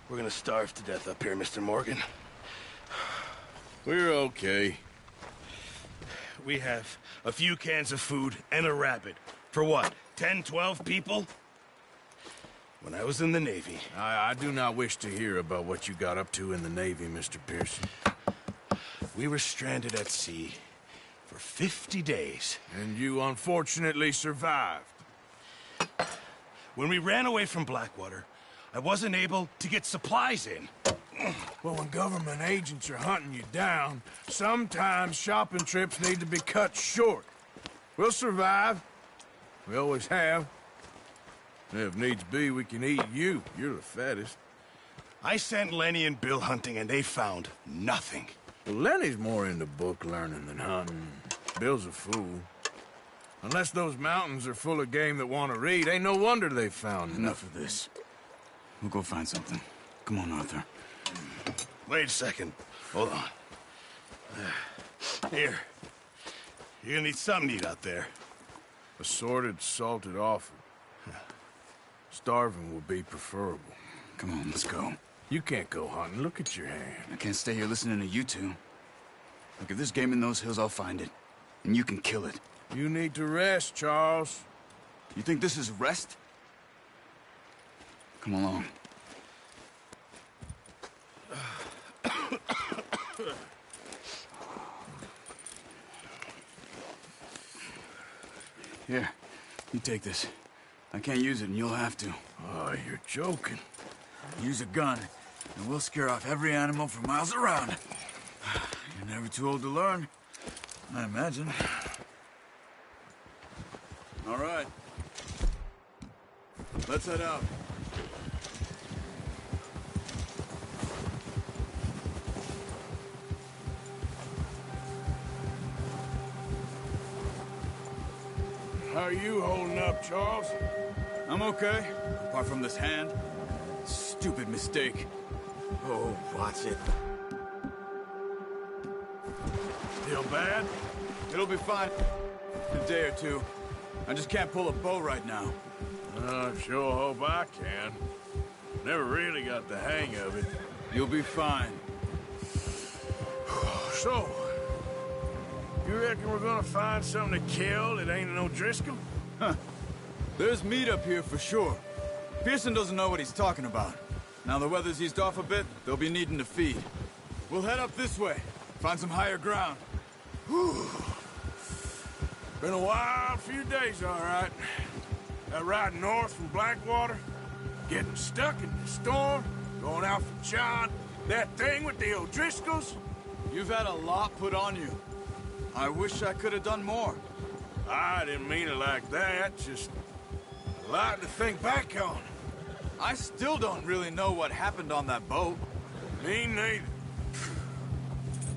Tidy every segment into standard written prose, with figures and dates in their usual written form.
We're gonna starve to death up here, Mr. Morgan. We're okay. We have a few cans of food and a rabbit. For what, 10, 12 people? When I was in the Navy... I do not wish to hear about what you got up to in the Navy, Mr. Pearson. We were stranded at sea for 50 days. And you unfortunately survived. When we ran away from Blackwater, I wasn't able to get supplies in. Well, when government agents are hunting you down, sometimes shopping trips need to be cut short. We'll survive. We always have. If needs be, we can eat you. You're the fattest. I sent Lenny and Bill hunting, and they found nothing. Well, Lenny's more into book learning than hunting. Bill's a fool. Unless those mountains are full of game that want to read, ain't no wonder they found Enough of this. We'll go find something. Come on, Arthur. Wait a second. Hold on. Here. You're gonna need something to eat out there. Assorted, salted offal. Starving will be preferable. Come on, let's go. You can't go hunting. Look at your hand. I can't stay here listening to you two. Look, if there's game in those hills, I'll find it. And you can kill it. You need to rest, Charles. You think this is rest? Come along. Here, you take this. I can't use it, and you'll have to. Oh, you're joking. Use a gun, and we'll scare off every animal for miles around. You're never too old to learn, I imagine. All right. Let's head out. How are you holding up, Charles? I'm okay, apart from this hand. Stupid mistake. Oh, watch it. Feel bad? It'll be fine. In a day or two. I just can't pull a bow right now. I sure hope I can. Never really got the hang of it. You'll be fine. So, you reckon we're gonna find something to kill that ain't no Driscoll? Huh. There's meat up here for sure. Pearson doesn't know what he's talking about. Now the weather's eased off a bit, they'll be needing to feed. We'll head up this way, find some higher ground. Whew. Been a wild few days, all right. That ride north from Blackwater, getting stuck in the storm, going out for John, that thing with the O'Driscolls. You've had a lot put on you. I wish I could have done more. I didn't mean it like that, just a lot to think back on. I still don't really know what happened on that boat. Me neither.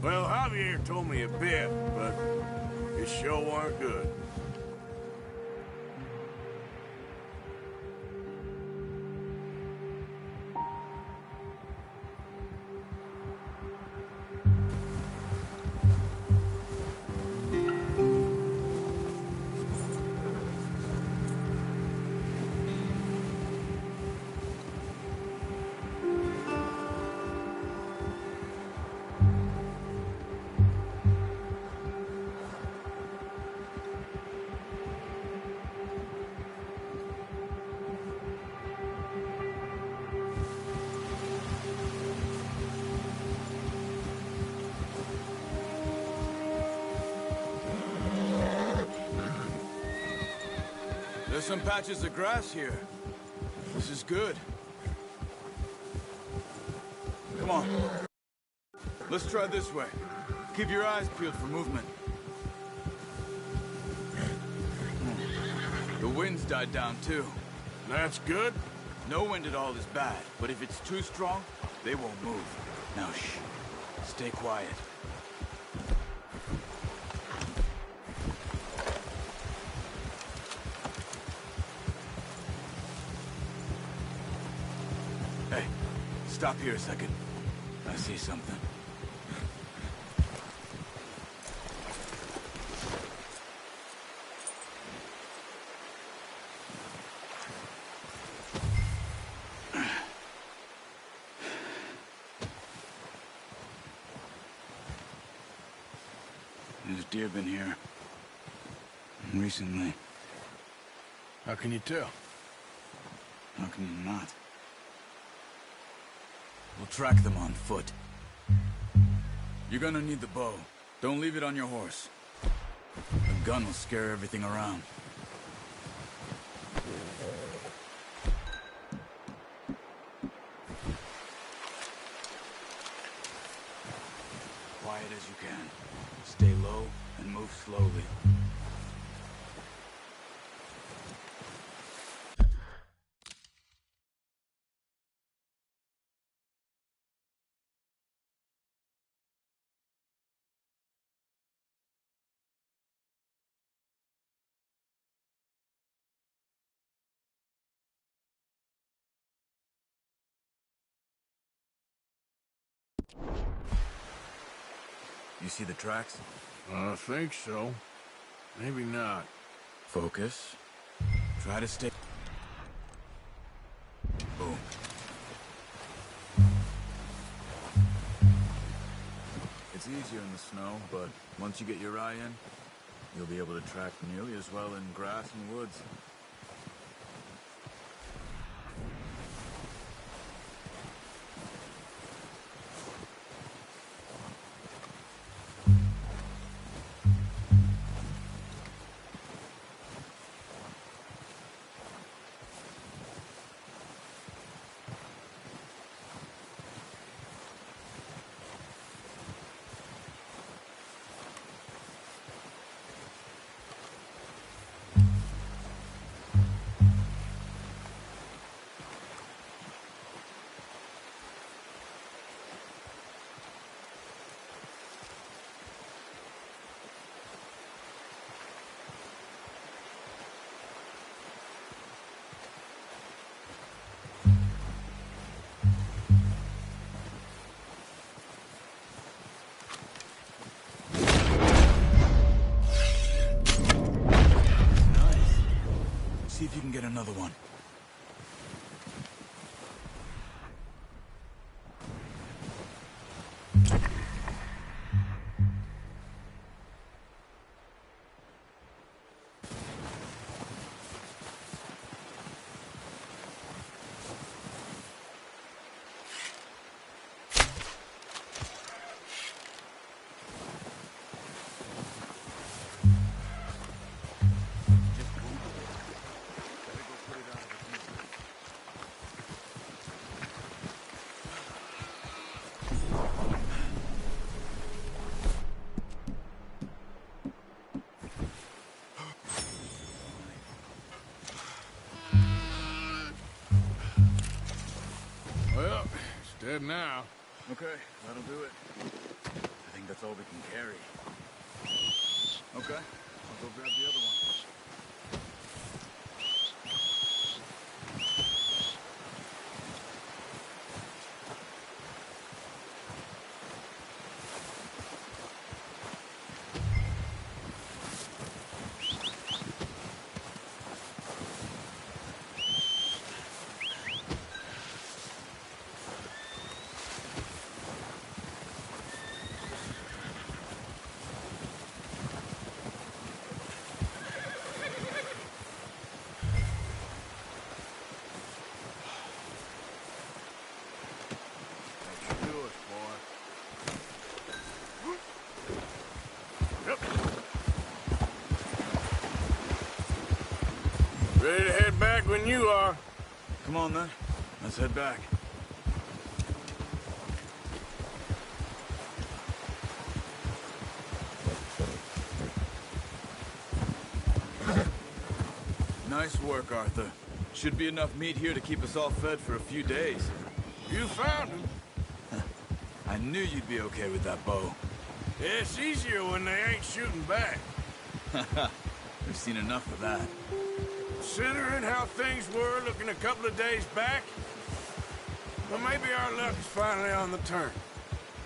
Well, Javier told me a bit, but it sure weren't good. There's some patches of grass here. This is good. Come on. Let's try this way. Keep your eyes peeled for movement. The wind's died down too. That's good. No wind at all is bad, but if it's too strong, they won't move. Now shh. Stay quiet. Hey, stop here a second. I see something. deer been here. Recently. How can you tell? How can you not? We'll track them on foot. You're gonna need the bow. Don't leave it on your horse. A gun will scare everything around. Quiet as you can. Stay low and move slowly. You see the tracks? I think so. Maybe not. Focus. Try to stay... Boom. It's easier in the snow, but once you get your eye in, you'll be able to track nearly as well in grass and woods. See if you can get another one. Well, it's dead now. Okay, that'll do it. I think that's all we can carry. Okay, I'll go grab the other one. Do it, boy. Yep. Ready to head back when you are. Come on then, let's head back. Nice work, Arthur. Should be enough meat here to keep us all fed for a few days. You found him. I knew you'd be okay with that bow. Yeah, it's easier when they ain't shooting back. We've seen enough of that. Considering how things were looking a couple of days back, well, maybe our luck is finally on the turn.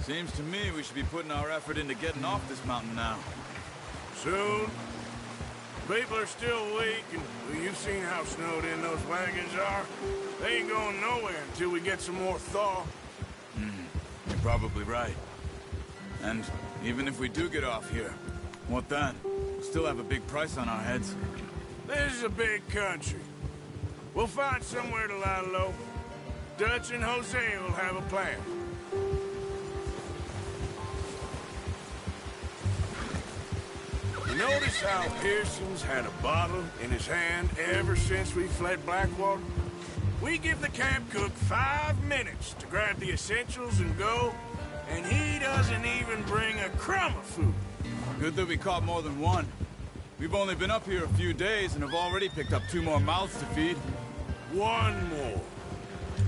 Seems to me we should be putting our effort into getting off this mountain now. Soon. People are still weak, and well, you've seen how snowed in those wagons are. They ain't going nowhere until we get some more thaw. You're probably right. And even if we do get off here, What then? We still have a big price on our heads. This is a big country. We'll find somewhere to lie low. Dutch and Hosea will have a plan. You notice how Pearson's had a bottle in his hand ever since we fled Blackwater? We give the camp cook 5 minutes to grab the essentials and go, and he doesn't even bring a crumb of food. Good that we caught more than one. We've only been up here a few days and have already picked up 2 more mouths to feed. 1 more.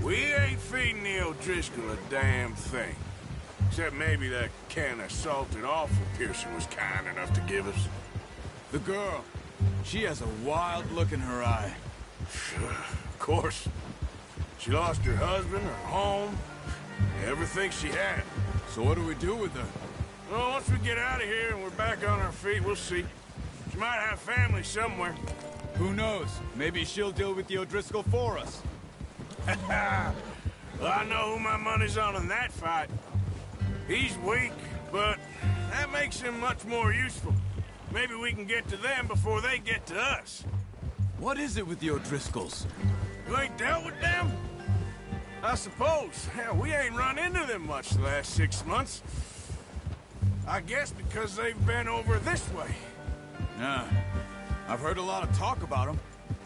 We ain't feeding the O'Driscoll a damn thing. Except maybe that can of salted offal Pearson was kind enough to give us. The girl, she has a wild look in her eye. Of course. She lost her husband, her home, everything she had. So what do we do with her? Well, once we get out of here and we're back on our feet, we'll see. She might have family somewhere. Who knows? Maybe she'll deal with the O'Driscoll for us. Well, I know who my money's on in that fight. He's weak, but that makes him much more useful. Maybe we can get to them before they get to us. What is it with the O'Driscolls? You ain't dealt with them? I suppose. Hell, we ain't run into them much the last 6 months. I guess because they've been over this way. Yeah, I've heard a lot of talk about them.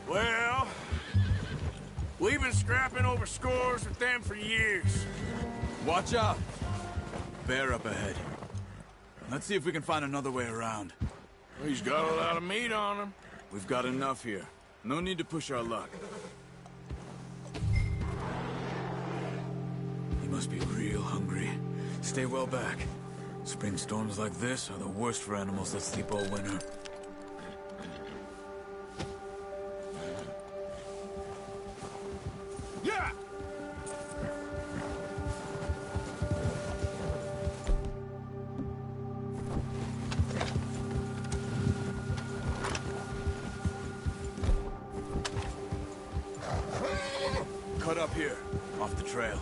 Well, we've been scrapping over scores with them for years. Watch out. Bear up ahead. Let's see if we can find another way around. He's got a lot of meat on him. We've got enough here. No need to push our luck. He must be real hungry. Stay well back. Spring storms like this are the worst for animals that sleep all winter. Yeah! Cut up here, off the trail.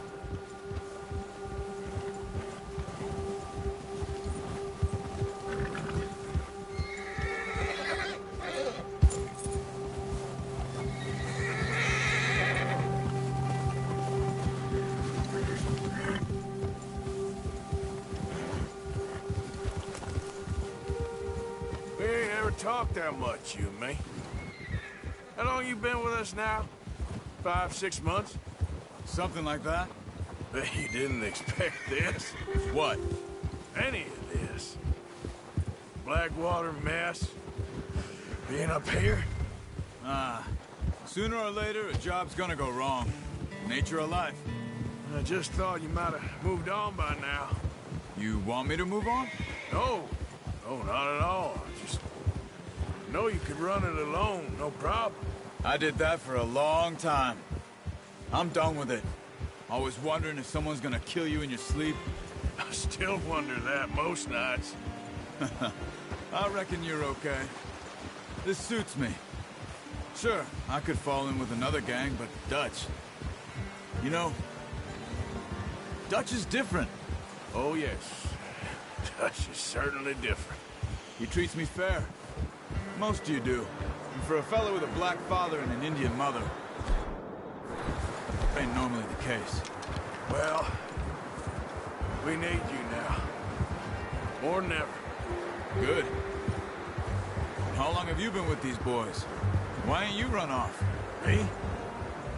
We ain't ever talked that much, you and me. How long you been with us now? 5, 6 months? Something like that? Bet you didn't expect this. What? Any of this. Blackwater mess. Being up here. Sooner or later, a job's gonna go wrong. Nature of life. I just thought you might have moved on by now. You want me to move on? No. No, not at all. I just know you could run it alone, no problem. I did that for a long time. I'm done with it. Always wondering if someone's gonna kill you in your sleep. I still wonder that most nights. I reckon you're okay. This suits me. Sure, I could fall in with another gang, but Dutch... You know, Dutch is different. Oh, yes. Dutch is certainly different. He treats me fair. Most of you do. And for a fellow with a black father and an Indian mother, ain't normally the case. Well, we need you now. More than ever. Good. How long have you been with these boys? Why ain't you run off? Me?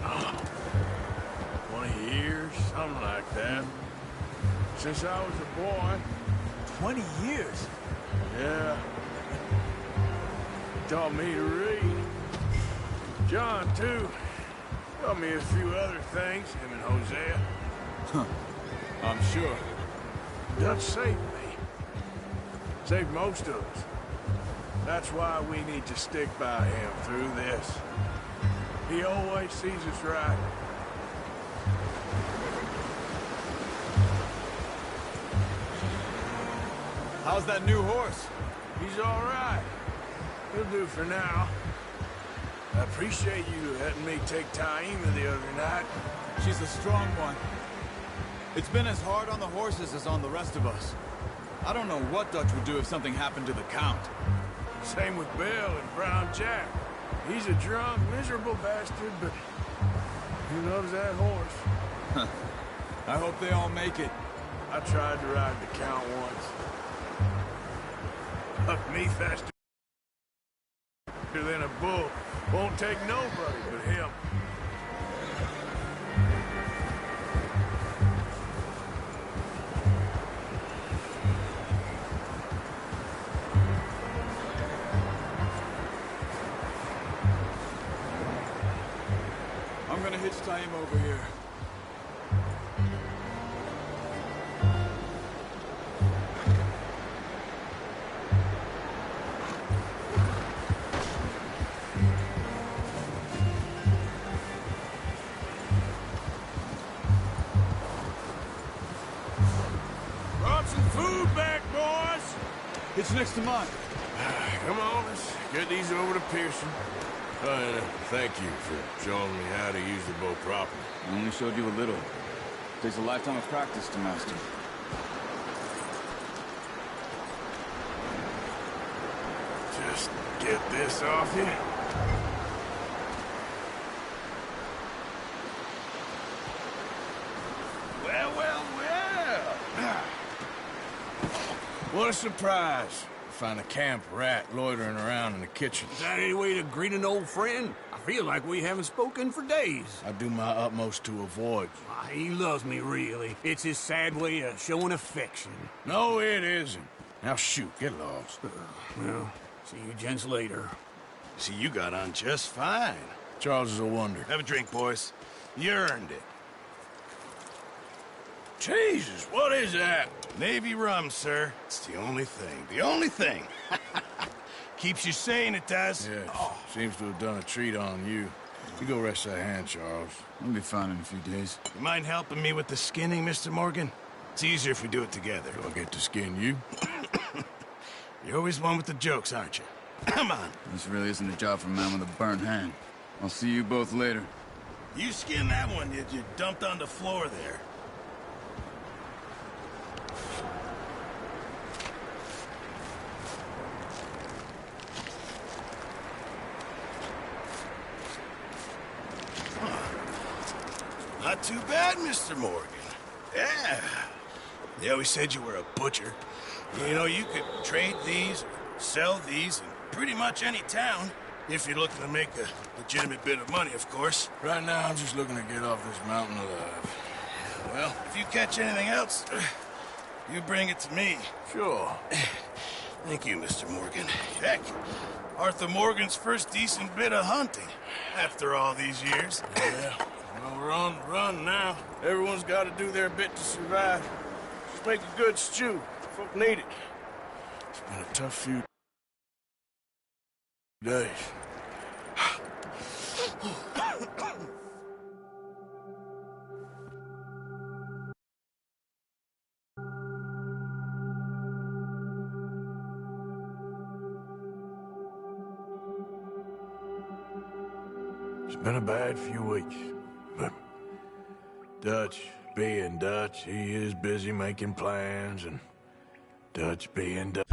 Oh, 20 years, something like that. Since I was a boy. 20 years? Yeah. He taught me to read. John, too. Taught me a few other things, him and Hosea. Huh. I'm sure. Dutch saved me. Saved most of us. That's why we need to stick by him through this. He always sees us right. How's that new horse? He's all right. He'll do for now. I appreciate you letting me take Taima the other night. She's a strong one. It's been as hard on the horses as on the rest of us. I don't know what Dutch would do if something happened to the Count. Same with Bill and Brown Jack. He's a drunk, miserable bastard, but who loves that horse? I hope they all make it. I tried to ride the Count once. Hucked me faster than a bull. Won't take nobody but him. I'm gonna hitch tie him over here. Brought some food back, boys. Hitch next to mine. Come on, let's get these over to Pearson. Thank you for showing me how to use the boat properly. I only showed you a little. Takes a lifetime of practice to master. Just get this off you. Well, well, well. What a surprise. Find a camp rat loitering around in the kitchen. Is that any way to greet an old friend? I feel like we haven't spoken for days. I do my utmost to avoid you. He loves me, really. It's his sad way of showing affection. No, it isn't. Now shoot, get lost. Well, see you gents later. See, you got on just fine. Charles is a wonder. Have a drink, boys. You earned it. Jesus, what is that? Navy rum, sir. It's the only thing. The only thing. Keeps you sane, it does. Yes, seems to have done a treat on you. You go rest that hand, Charles. I'll be fine in a few days. You mind helping me with the skinning, Mr. Morgan? It's easier if we do it together. Do I get to skin you? You're always one with the jokes, aren't you? Come on. This really isn't a job for a man with a burnt hand. I'll see you both later. You skinned that one you dumped on the floor there. Not too bad, Mr. Morgan. Yeah. They always said you were a butcher. You know, you could trade these, or sell these in pretty much any town, if you're looking to make a legitimate bit of money, of course. Right now, I'm just looking to get off this mountain alive. Well, if you catch anything else, you bring it to me. Sure. Thank you, Mr. Morgan. Heck, Arthur Morgan's first decent bit of hunting, after all these years. Yeah. Well, we're on the run now. Everyone's got to do their bit to survive. Just make a good stew. Folk need it. It's been a tough few days. It's been a bad few weeks, but Dutch being Dutch, he is busy making plans, and Dutch being Dutch.